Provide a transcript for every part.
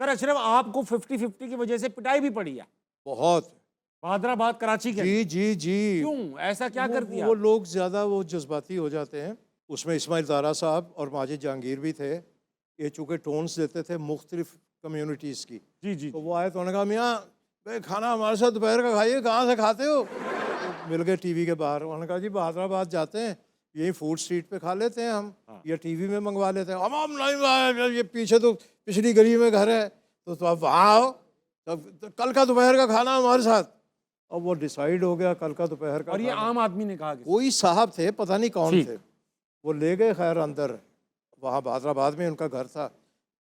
Sir Ashraf आपको 50-50 की वजह से पिटाई भी पड़ी है बहुत। हैदराबाद कराची के जी जी जी। क्यों ऐसा क्या कर दिया? वो लोग ज़्यादा वो जज्बाती हो जाते हैं। उसमें इस्माइल दारा साहब और माजिद जहांगीर भी थे। ये चूँकि टोन्स देते थे मुख्तलिफ कम्युनिटीज़ की, जी जी तो वो आए तो उन्होंने कहा मियाँ भाई खाना हमारे साथ दोपहर का खाइए, कहाँ से खाते हो? तो मिल गए टीवी के बाहर। उन्होंने कहा जी हैदराबाद जाते हैं, यही फूड स्ट्रीट पे खा लेते हैं हम, या टीवी में मंगवा लेते हैं। हम नहीं, ये पीछे तो पिछली गली में घर है, तो आप वहाँ आओ, तब तो कल का दोपहर का खाना हमारे साथ। अब वो डिसाइड हो गया कल का दोपहर का और ये खाना। आम आदमी ने कहा कि कोई साहब थे, पता नहीं कौन ठीक। थे, वो ले गए खैर अंदर, वहाँ हैदराबाद में उनका घर था।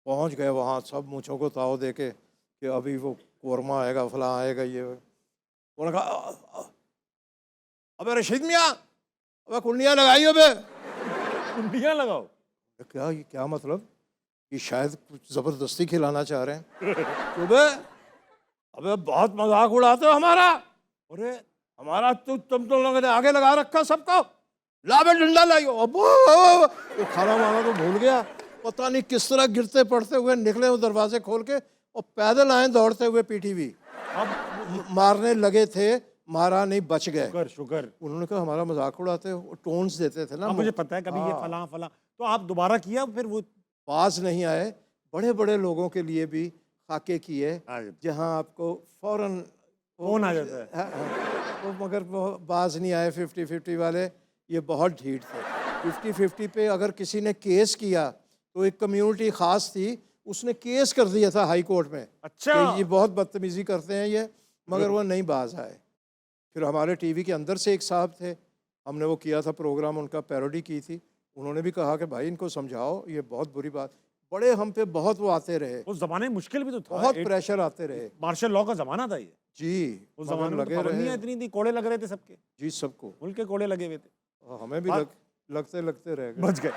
पहुँच गए वहाँ, सब मूँछों को ताव दे के कि अभी वो कोरमा आएगा, फलां आएगा, ये। उन्होंने कहा अबे रशीद मियाँ, अबे कुंडियाँ लगाइए बे। कुंडियाँ लगाओ। क्या ये क्या मतलब कि शायद कुछ ज़बरदस्ती खिलाना चाह रहे हैं? तो बे अबे बहुत मजाक उड़ाते हो हमारा। अरे हमारा तो तुम तो लोगों ने आगे लगा रखा सबको, ला बे डंडा लाइयो। अब वो खाना वाना तो भूल गया, पता नहीं किस तरह गिरते पड़ते हुए निकले वो दरवाजे खोल के, और पैदल आए दौड़ते हुए पीटीवी। अब मारने लगे थे, मारा नहीं, बच गए। Sugar sugar. उन्होंने कहा हमारा मजाक उड़ाते हो, टोन्स देते थे ना। मुझे पता है कभी ये फलां फलां, तो आप दोबारा किया फिर वो पास नहीं आए। बड़े बड़े लोगों के लिए भी खाके किए जहां आपको फौरन फोन आ जाता है। वो मगर वो बाज नहीं आए 50-50 वाले, ये बहुत ढीठ थे। 50-50 पे अगर किसी ने केस किया तो एक कम्युनिटी ख़ास थी, उसने केस कर दिया था हाई कोर्ट में। अच्छा। कि ये बहुत बदतमीज़ी करते हैं ये, मगर वो नहीं बाज आए। फिर हमारे टीवी के अंदर से एक साहब थे, हमने वो किया था प्रोग्राम, उनका पैरोडी की थी, उन्होंने भी कहा कि भाई इनको समझाओ, ये बहुत बुरी बात। बड़े हम पे बहुत वो आते रहे, उस जमाने में मुश्किल भी तो था, बहुत प्रेशर आते रहे। मार्शल लॉ का जमाना था ये। जी उस मगर जमाने में लगे तो रहे। पाबंदियां इतनी थी, कोड़े लग रहे थे सबके, जी सबको, मुल्क के कोड़े लगे हुए थे। हमें भी लगते लगते रह गए। बच गए।